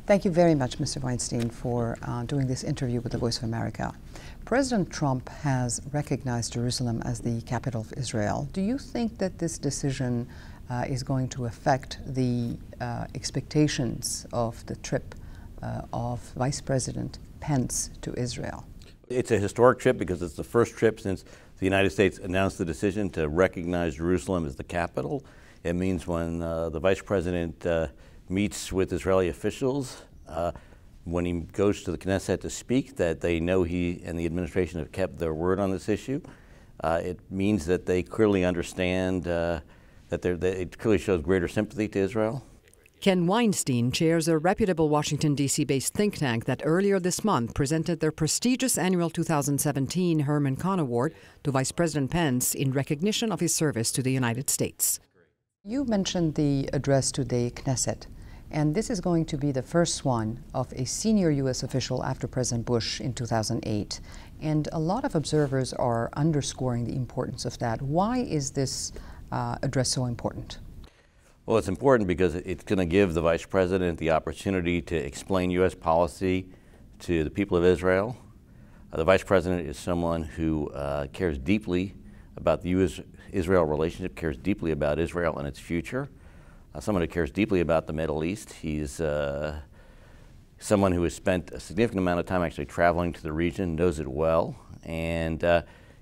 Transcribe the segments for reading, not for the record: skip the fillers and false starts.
Thank you very much, Mr. Weinstein, for doing this interview with the Voice of America. President Trump has recognized Jerusalem as the capital of Israel. Do you think that this decision is going to affect the expectations of the trip of Vice President Pence to Israel? It's a historic trip because it's the first trip since the United States announced the decision to recognize Jerusalem as the capital. It means when the Vice President meets with Israeli officials, when he goes to the Knesset to speak, that they know he and the administration have kept their word on this issue. It means that they clearly understand that it clearly shows greater sympathy to Israel. Ken Weinstein chairs a reputable Washington, D.C.-based think tank that earlier this month presented their prestigious annual 2017 Herman Kahn Award to Vice President Pence in recognition of his service to the United States. You mentioned the address to the Knesset, and this is going to be the first one of a senior U.S. official after President Bush in 2008. And a lot of observers are underscoring the importance of that. Why is this address so important? Well, it's important because it's going to give the Vice President the opportunity to explain U.S. policy to the people of Israel. The Vice President is someone who cares deeply about the U.S.-Israel relationship, cares deeply about Israel and its future, someone who cares deeply about the Middle East. He's someone who has spent a significant amount of time actually traveling to the region, knows it well, and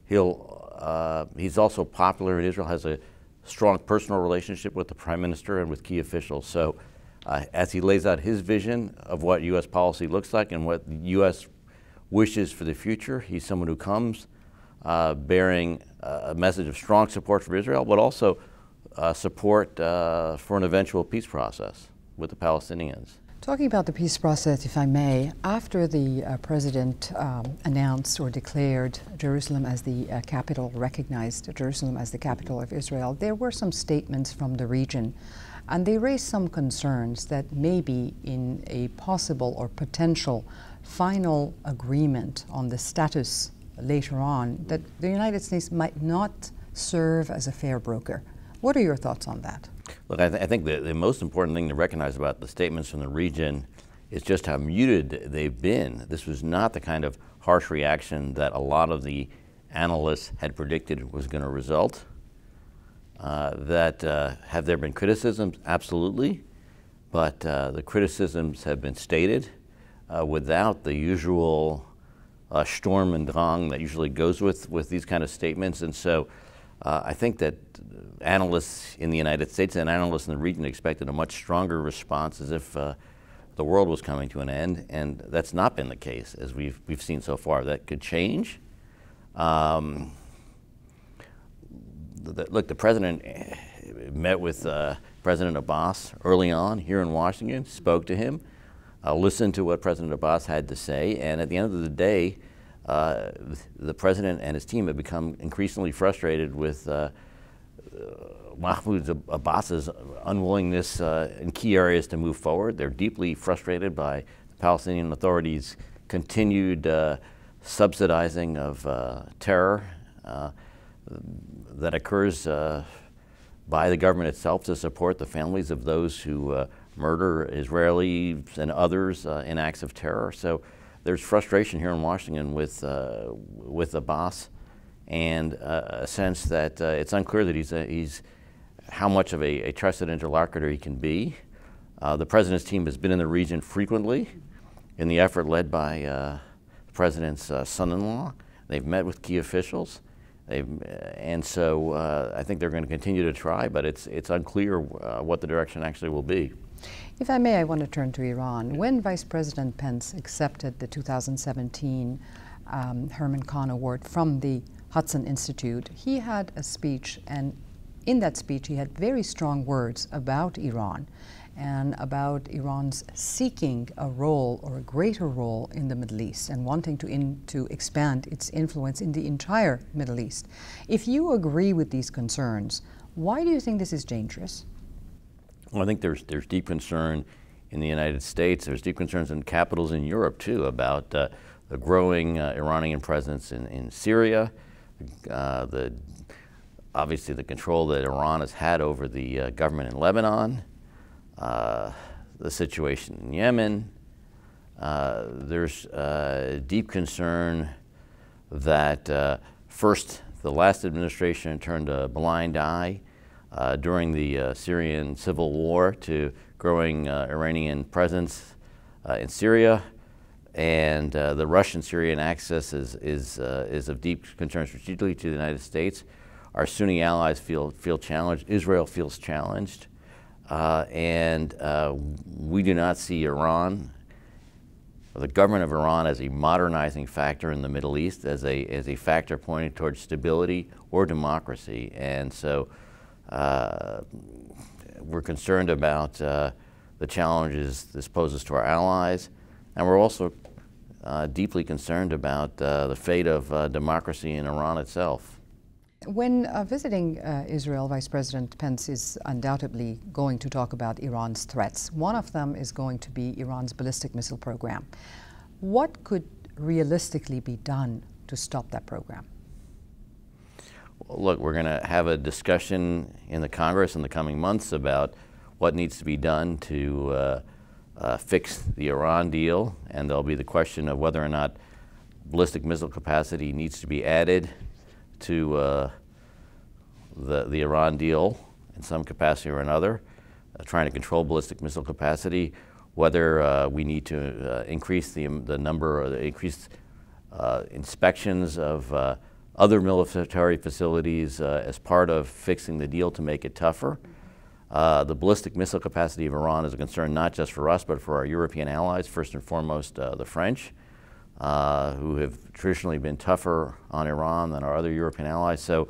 he's also popular in Israel, has a strong personal relationship with the Prime Minister and with key officials. So as he lays out his vision of what U.S. policy looks like and what the U.S. wishes for the future, he's someone who comes bearing a message of strong support for Israel, but also support for an eventual peace process with the Palestinians. Talking about the peace process, if I may, after the president announced or declared Jerusalem as the capital, recognized Jerusalem as the capital of Israel, there were some statements from the region, and they raised some concerns that maybe in a possible or potential final agreement on the status later on, that the United States might not serve as a fair broker. What are your thoughts on that? Look, I think the most important thing to recognize about the statements from the region is just how muted they've been. This was not the kind of harsh reaction that a lot of the analysts had predicted was going to result. Have there been criticisms? Absolutely. But the criticisms have been stated without the usual Sturm und Drang that usually goes with these kind of statements. And so I think that analysts in the United States and analysts in the region expected a much stronger response, as if the world was coming to an end, and that's not been the case, as we've seen so far. That could change. Look, the president met with President Abbas early on here in Washington, spoke to him, listened to what President Abbas had to say, and at the end of the day, the president and his team have become increasingly frustrated with Mahmoud Abbas's unwillingness in key areas to move forward. They're deeply frustrated by the Palestinian Authority's continued subsidizing of terror that occurs by the government itself to support the families of those who murder Israelis and others in acts of terror. So there's frustration here in Washington with Abbas, and a sense that it's unclear that he's how much of a trusted interlocutor he can be. The president's team has been in the region frequently in the effort led by the president's son-in-law. They've met with key officials, and so I think they're going to continue to try, but it's unclear what the direction actually will be. If I may, I want to turn to Iran. When Vice President Pence accepted the 2017 Herman Kahn Award from the Hudson Institute, he had a speech, and in that speech he had very strong words about Iran and about Iran's seeking a role or a greater role in the Middle East and wanting to expand its influence in the entire Middle East. If you agree with these concerns, why do you think this is dangerous? Well, I think there's deep concern in the United States. There's deep concerns in capitals in Europe, too, about the growing Iranian presence in Syria, obviously the control that Iran has had over the government in Lebanon, the situation in Yemen, There's deep concern that first, the last administration turned a blind eye during the Syrian civil war to growing Iranian presence in Syria, and the Russian-Syrian axis is of deep concern strategically to the United States. Our Sunni allies feel challenged. Israel feels challenged, and we do not see Iran, or the government of Iran, as a modernizing factor in the Middle East, as a factor pointing towards stability or democracy. And so we're concerned about the challenges this poses to our allies, and we're also deeply concerned about the fate of democracy in Iran itself. When visiting Israel, Vice President Pence is undoubtedly going to talk about Iran's threats. One of them is going to be Iran's ballistic missile program. What could realistically be done to stop that program? Well, look, we're going to have a discussion in the Congress in the coming months about what needs to be done to fix the Iran deal, and there'll be the question of whether or not ballistic missile capacity needs to be added to the Iran deal in some capacity or another, trying to control ballistic missile capacity, whether we need to increase the number or increase inspections of other military facilities as part of fixing the deal to make it tougher. The ballistic missile capacity of Iran is a concern not just for us, but for our European allies, first and foremost the French, who have traditionally been tougher on Iran than our other European allies. So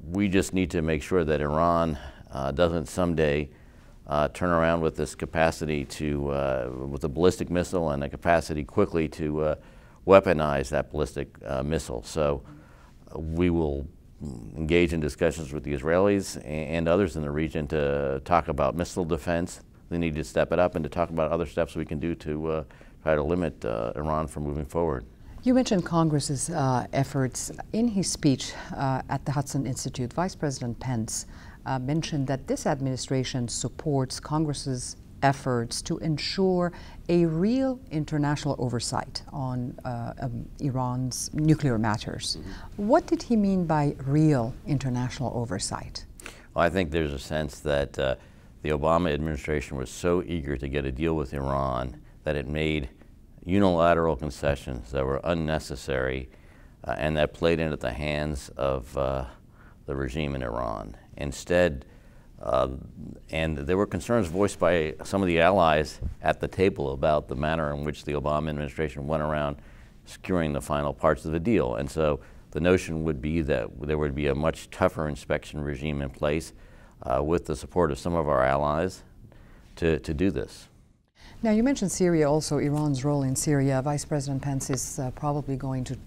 we just need to make sure that Iran doesn't someday turn around with this capacity to, with a ballistic missile and the capacity quickly to weaponize that ballistic missile. So we will engage in discussions with the Israelis and others in the region to talk about missile defense. They need to step it up and to talk about other steps we can do to try to limit Iran from moving forward. You mentioned Congress's efforts. In his speech at the Hudson Institute, Vice President Pence mentioned that this administration supports Congress's efforts to ensure a real international oversight on Iran's nuclear matters. Mm-hmm. What did he mean by real international oversight? Well, I think there's a sense that the Obama administration was so eager to get a deal with Iran that it made unilateral concessions that were unnecessary and that played into the hands of the regime in Iran. Instead, and there were concerns voiced by some of the allies at the table about the manner in which the Obama administration went around securing the final parts of the deal. And so the notion would be that there would be a much tougher inspection regime in place with the support of some of our allies to do this. Now, you mentioned Syria, also Iran's role in Syria. Vice President Pence is probably going to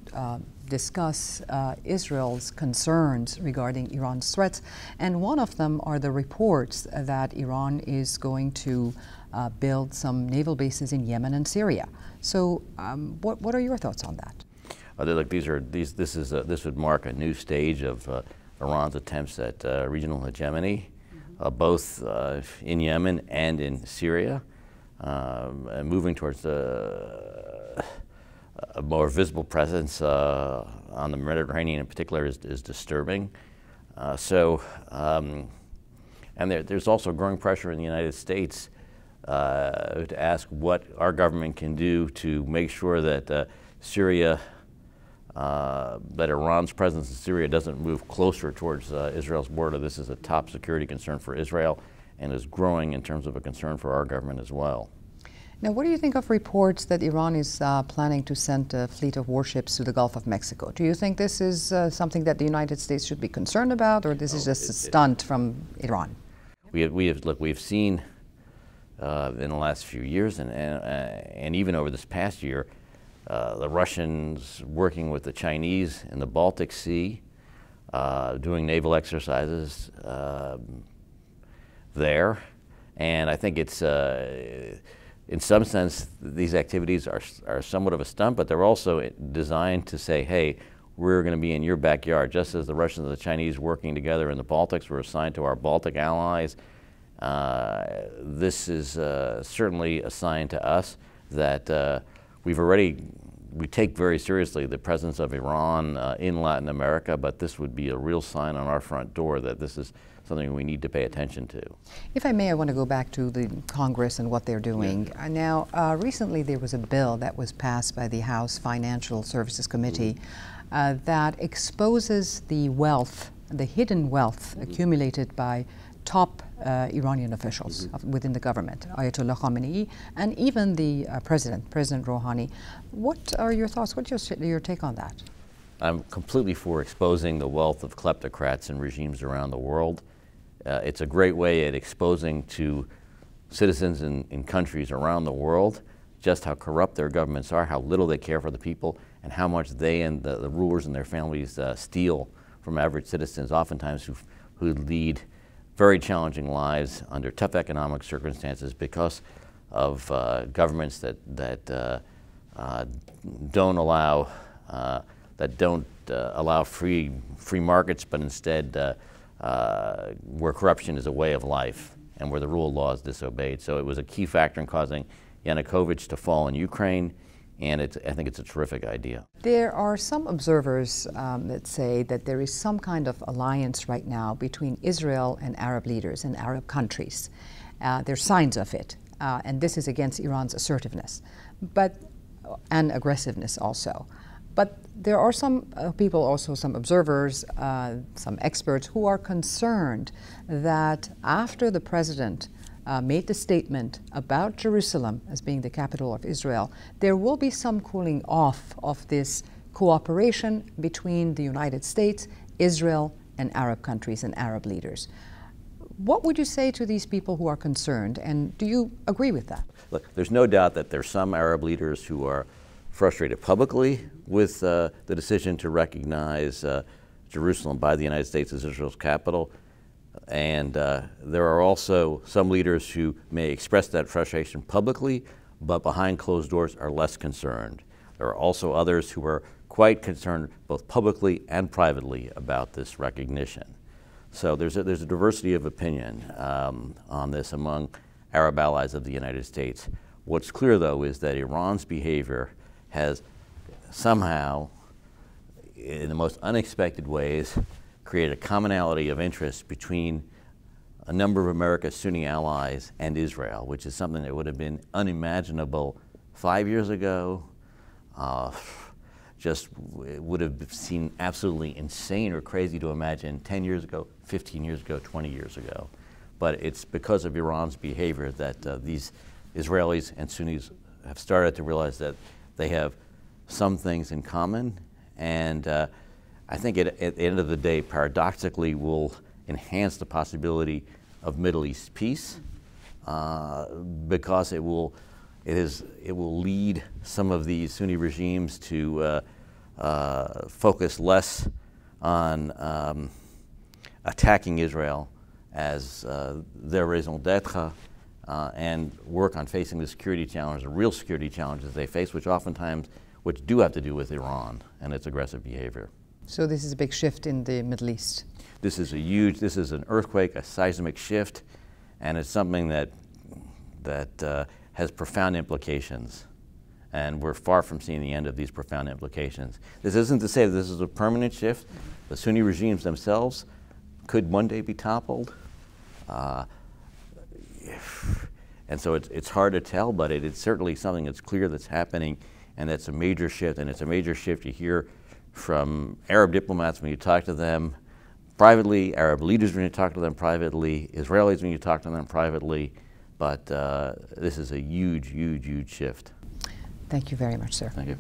discuss Israel's concerns regarding Iran's threats, and one of them are the reports that Iran is going to build some naval bases in Yemen and Syria. So, what are your thoughts on that? Look, this would mark a new stage of Iran's attempts at regional hegemony, both in Yemen and in Syria. Moving towards a more visible presence on the Mediterranean in particular is disturbing. And there's also growing pressure in the United States to ask what our government can do to make sure that Syria, that Iran's presence in Syria doesn't move closer towards Israel's border. This is a top security concern for Israel and is growing in terms of a concern for our government as well. Now, what do you think of reports that Iran is planning to send a fleet of warships to the Gulf of Mexico? Do you think this is something that the United States should be concerned about, or this is just a stunt from Iran? We've seen in the last few years and even over this past year, the Russians working with the Chinese in the Baltic Sea, doing naval exercises there, and I think it's in some sense these activities are somewhat of a stunt, but they're also designed to say, hey, we're going to be in your backyard, just as the Russians and the Chinese working together in the Baltics were assigned to our Baltic allies, This is certainly a sign to us that we take very seriously the presence of Iran in Latin America, but this would be a real sign on our front door that this is something we need to pay attention to. If I may, I want to go back to the Congress and what they're doing. Yeah. Now, recently there was a bill that was passed by the House Financial Services Committee that exposes the wealth, the hidden wealth accumulated by top Iranian officials within the government, Ayatollah Khamenei, and even the President Rouhani. What are your thoughts? What's your take on that? I'm completely for exposing the wealth of kleptocrats and regimes around the world. It's a great way at exposing to citizens in countries around the world just how corrupt their governments are, how little they care for the people, and how much they and the rulers and their families steal from average citizens, oftentimes who lead very challenging lives under tough economic circumstances because of governments that don't allow free markets, but instead where corruption is a way of life and where the rule of law is disobeyed. So it was a key factor in causing Yanukovych to fall in Ukraine, and I think it's a terrific idea. There are some observers that say that there is some kind of alliance right now between Israel and Arab leaders and Arab countries. There's signs of it, and this is against Iran's assertiveness and aggressiveness also. But there are some people, also some observers, some experts, who are concerned that after the president made the statement about Jerusalem as being the capital of Israel, there will be some cooling off of this cooperation between the United States, Israel, and Arab countries and Arab leaders. What would you say to these people who are concerned, and do you agree with that? Look, there's no doubt that there's some Arab leaders who are frustrated publicly with the decision to recognize Jerusalem by the United States as Israel's capital. And there are also some leaders who may express that frustration publicly, but behind closed doors are less concerned. There are also others who are quite concerned both publicly and privately about this recognition. So there's a diversity of opinion on this among Arab allies of the United States. What's clear, though, is that Iran's behavior has somehow, in the most unexpected ways, created a commonality of interest between a number of America's Sunni allies and Israel, which is something that would have been unimaginable 5 years ago, just would have seemed absolutely insane or crazy to imagine 10 years ago, 15 years ago, 20 years ago. But it's because of Iran's behavior that these Israelis and Sunnis have started to realize that they have some things in common, and I think at the end of the day, paradoxically, will enhance the possibility of Middle East peace because it will lead some of these Sunni regimes to focus less on attacking Israel as their raison d'etre and work on facing the security challenges, the real security challenges they face, which do have to do with Iran and its aggressive behavior. So this is a big shift in the Middle East. This is an earthquake, a seismic shift, and it's something that has profound implications. And we're far from seeing the end of these profound implications. This isn't to say that this is a permanent shift. The Sunni regimes themselves could one day be toppled. And so it's hard to tell, but it's certainly something that's clear that's happening, and that's a major shift, and it's a major shift you hear from Arab diplomats when you talk to them privately, Arab leaders when you talk to them privately, Israelis when you talk to them privately, but this is a huge, huge, huge shift. Thank you very much, sir. Thank you.